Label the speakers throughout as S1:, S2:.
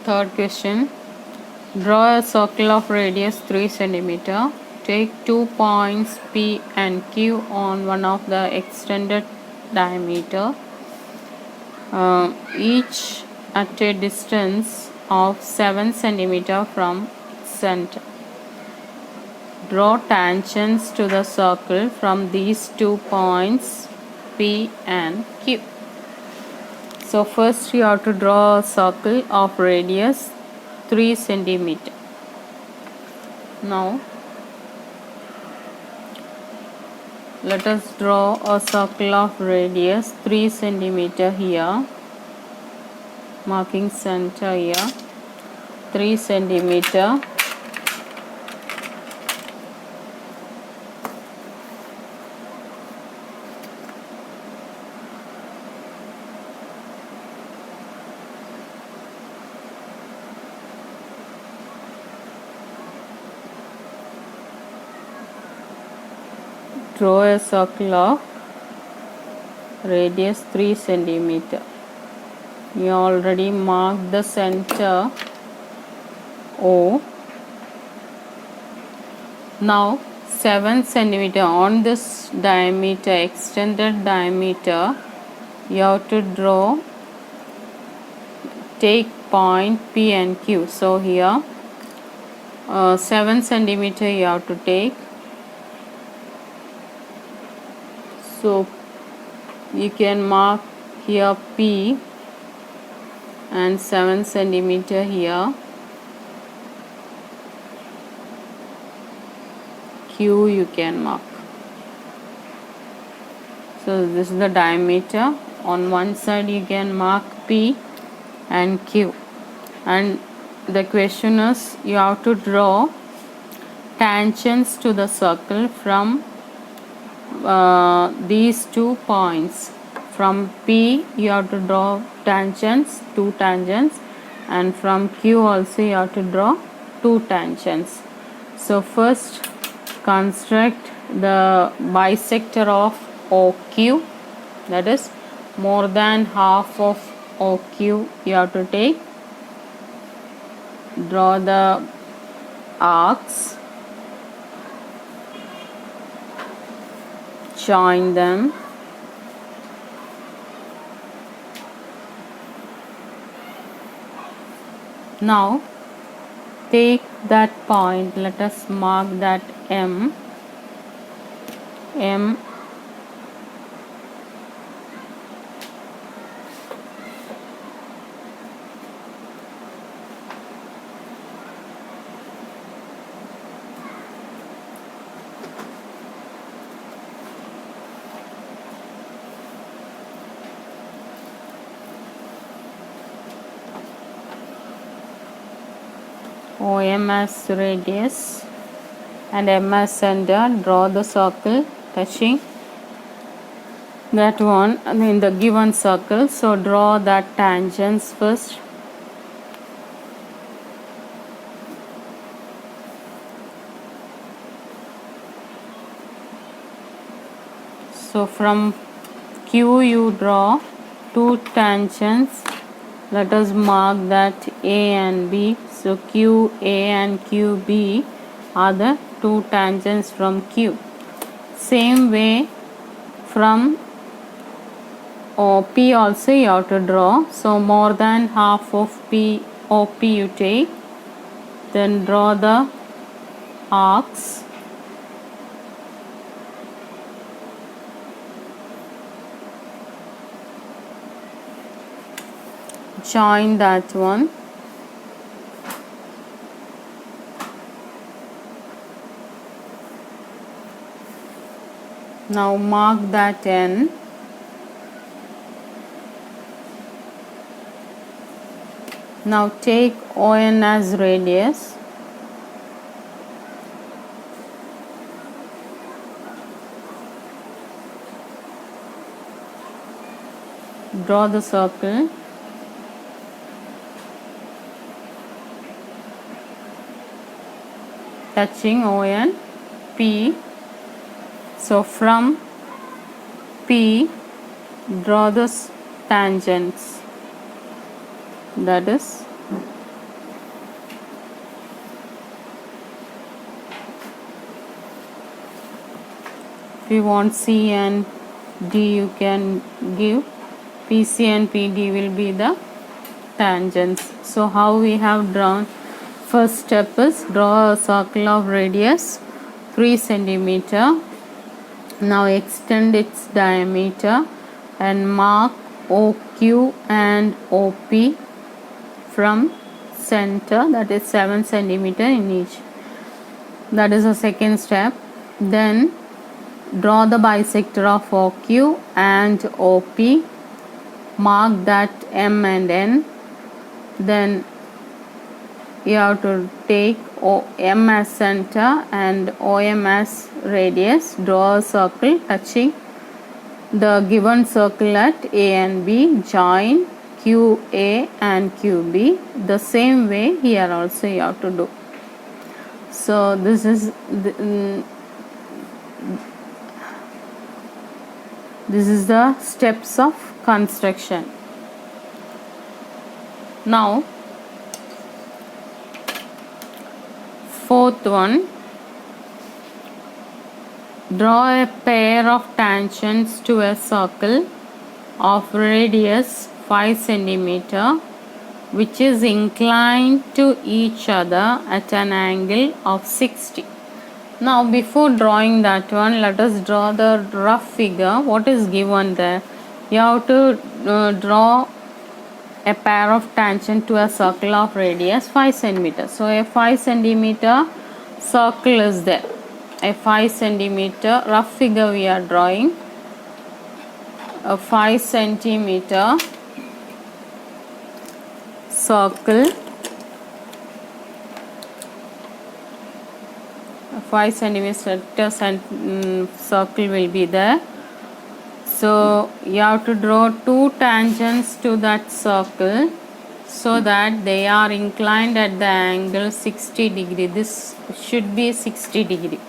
S1: Third question. Draw a circle of radius 3 cm. Take 2 points P and Q on one of the extended diameter, each at a distance of 7 cm from center. Draw tangents to the circle from these 2 points P and Q. So first you have to draw a circle of radius 3 cm. Now let us draw a circle of radius 3 cm here, marking center here, 3 cm. Draw a circle of radius 3 cm. You already marked the center O. Now 7 cm on this diameter, extended diameter, you have to draw, take point P and Q. So here 7 cm you have to take. So you can mark here P and 7 cm here. Q you can mark. So this is the diameter. On one side you can mark P and Q. And the question is, you have to draw tangents to the circle from these 2 points. From P you have to draw tangents, 2 tangents, and from Q also you have to draw 2 tangents. So first construct the bisector of OQ, that is more than half of OQ you have to take. Draw the arcs, join them. Now take that point, let us mark that M. OM as radius and M as center. Draw the circle touching that one in the given circle. So draw that tangents first. So from Q you draw 2 tangents. Let us mark that A and B. So QA and QB are the 2 tangents from Q. Same way from OP also you have to draw. So more than half of OP you take. Then draw the arcs. Join that one. Now mark that N. Now take ON as radius. Draw the circle. Touching ON, P. So from P, draw the tangents, that is If you want C and D, you can give PC and PD will be the tangents. So how we have drawn? First step is draw a circle of radius 3 centimeter. Now extend its diameter and mark OQ and OP from center, that is 7 centimeter in each. That is the second step. Then draw the bisector of OQ and OP, mark that M and N. Then you have to take M as center and OM as radius. Draw a circle touching the given circle at A and B. Join QA and QB. The same way here also you have to do. So this is the steps of construction. Now fourth one, draw a pair of tangents to a circle of radius 5 centimeter which is inclined to each other at an angle of 60. Now before drawing that one, let us draw the rough figure. What is given there? You have to draw a pair of tangent to a circle of radius 5 centimeter. So a 5 centimeter circle is there. A 5 centimeter rough figure we are drawing. A 5 centimeter circle. A 5 centimeter circle will be there. So you have to draw two tangents to that circle so that they are inclined at the angle 60 degree. This should be 60 degree.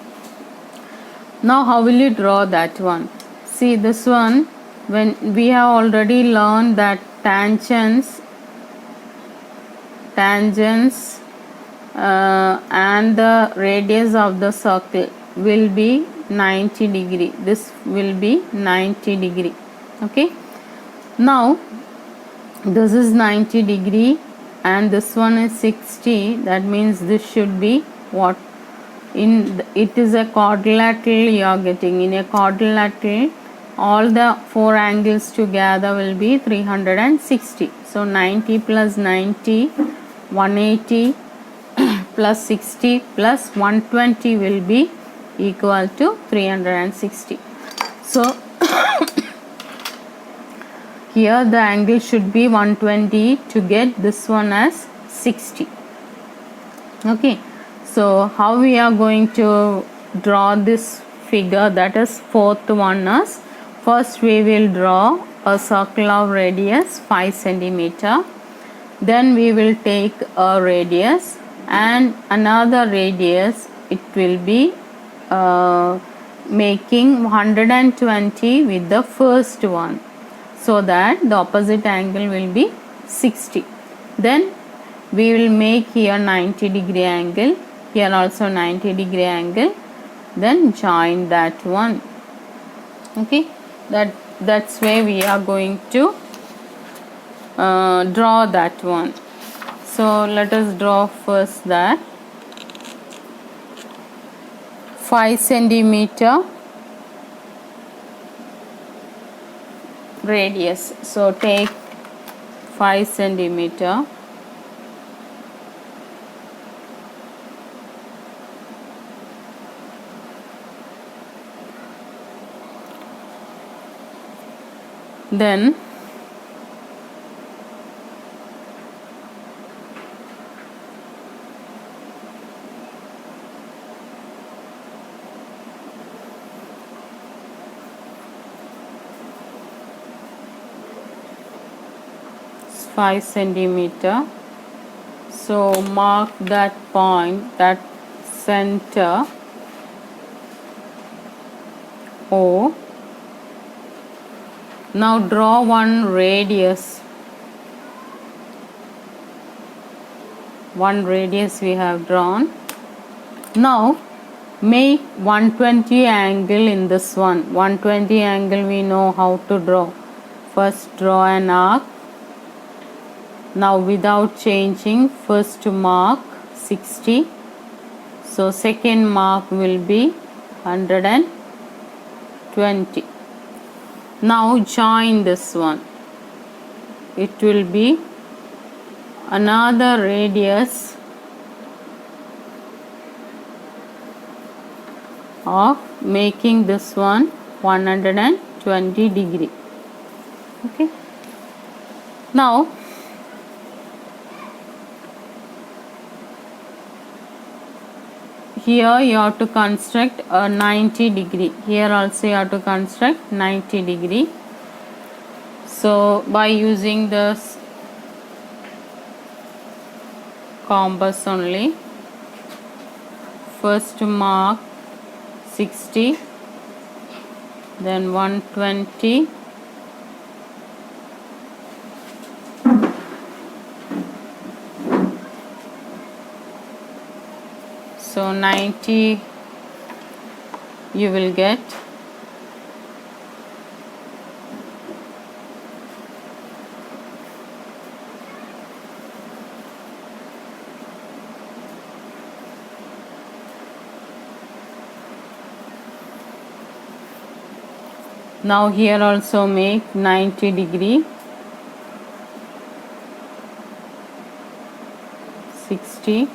S1: Now how will you draw that one? See this one, when we have already learned that tangents and the radius of the circle will be 90 degree. This will be 90 degree. Okay, now this is 90 degree and this one is 60. That means this should be what? It is a quadrilateral you are getting. In a quadrilateral, all the four angles together will be 360. So 90 plus 90, 180 plus 60 plus 120 will be equal to 360. So here the angle should be 120 to get this one as 60. Okay, so how we are going to draw this figure? That is fourth one is, first we will draw a circle of radius 5 centimeter. Then we will take a radius and another radius. It will be making 120 with the first one, so that the opposite angle will be 60. Then we will make here 90 degree angle, here also 90 degree angle, then join that one. Okay, that's where we are going to draw that one. So let us draw first that 5 centimeter radius. So take 5 centimeter. Then it's 5 centimeter. So mark that point, that center O. Now draw one radius. One radius we have drawn. Now make 120 angle in this one. 120 angle we know how to draw. First draw an arc. Now without changing, first mark 60. So second mark will be 120. Now join this one. It will be another radius of making this one 120 degree. Okay. Now here you have to construct a 90 degree. Here also you have to construct 90 degree. So by using this compass only, first mark 60, then 120, so 90 you will get. Now here also make 90 degree, 60,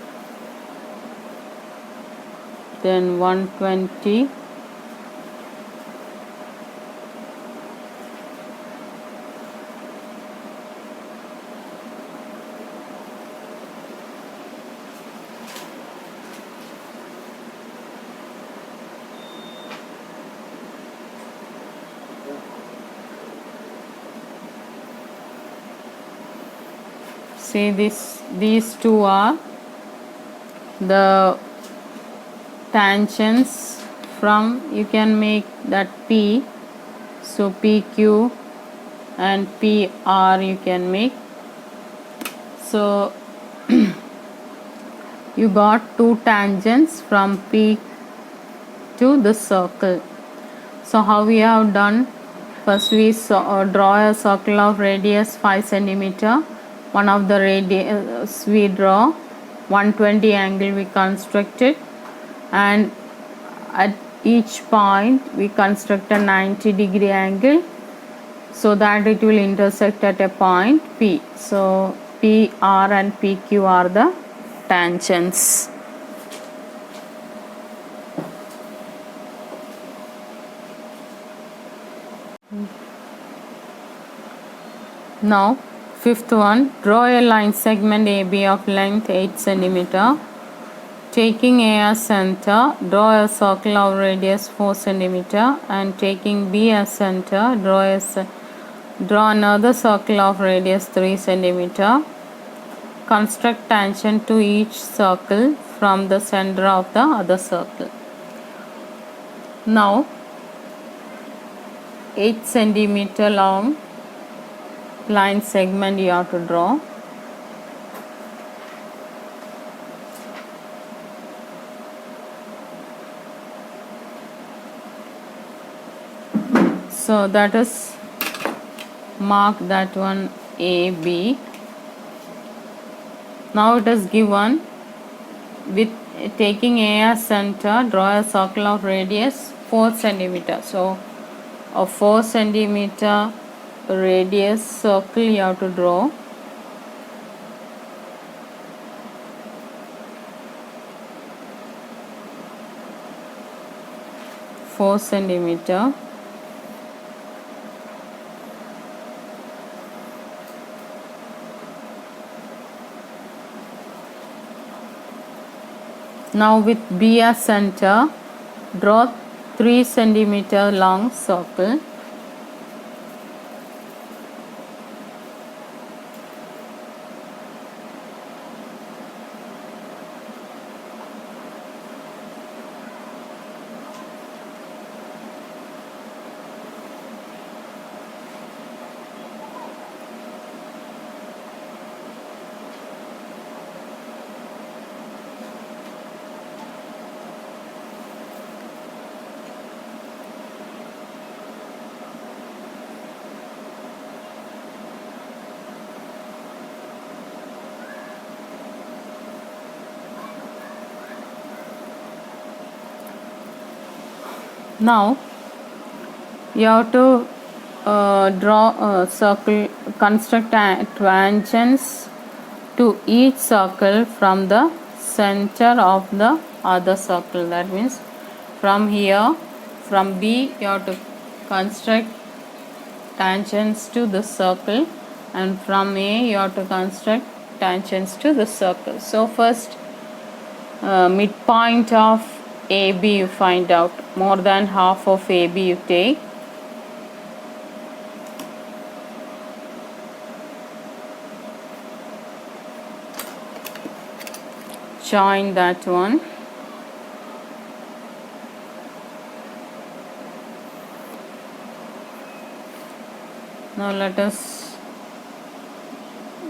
S1: then 120, see these two are the tangents from, you can make that P, so PQ and PR you can make. So you got two tangents from P to the circle. So how we have done, first we draw a circle of radius 5 centimeter. One of the radius we draw 120 angle we constructed, and at each point we construct a 90 degree angle so that it will intersect at a point P. So PR and PQ are the tangents. Now fifth one, draw a line segment AB of length 8 centimeter. Taking A as center, draw a circle of radius 4 centimeter, and taking B as center, draw another circle of radius 3 centimeter. Construct tangent to each circle from the center of the other circle. Now 8 centimeter long line segment you have to draw. So that is, mark that one AB. Now it is given with taking A as center, draw a circle of radius 4 centimeter. So a 4 centimeter radius circle you have to draw. Four centimeter. Now with B as center, draw 3 centimeter long circle. Now you have to draw a circle, construct tangents to each circle from the center of the other circle. That means from here, from B, you have to construct tangents to the circle, and from A you have to construct tangents to the circle. So first midpoint of AB you find out, more than half of AB you take, join that one, now let us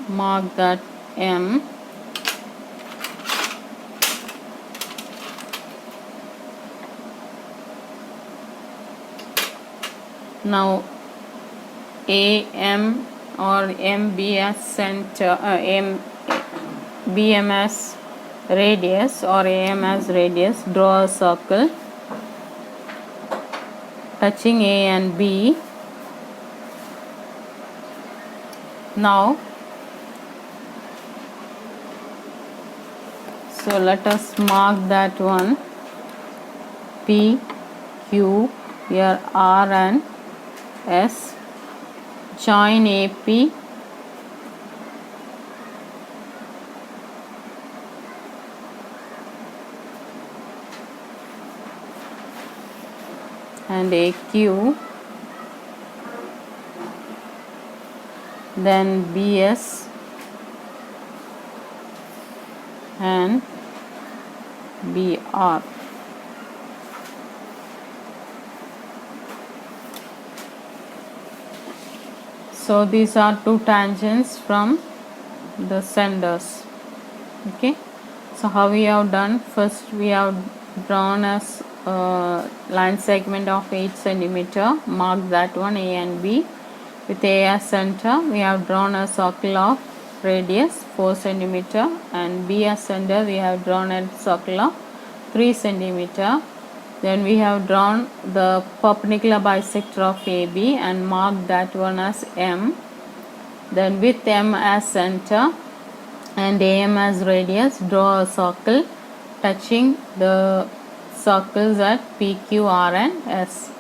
S1: mark that M. Now AM or MBS center, BMS radius or AMS radius, draw a circle touching A and B. Now so let us mark that one, P, Q, here R and S, join AP and AQ, then BS and BR. So these are two tangents from the centers. Okay, so how we have done, first we have drawn as line segment of 8 centimeter, mark that one A and B with A as center. We have drawn a circle of radius 4 centimeter and B as center. We have drawn a circle of 3 centimeter. Then we have drawn the perpendicular bisector of AB and marked that one as M. Then with M as center and AM as radius, draw a circle touching the circles at P, Q, R and S.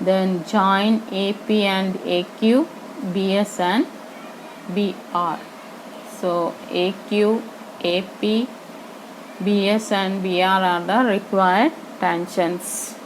S1: Then join AP and AQ, BS and BR. So AQ, AP, BS and BR are the required tangents.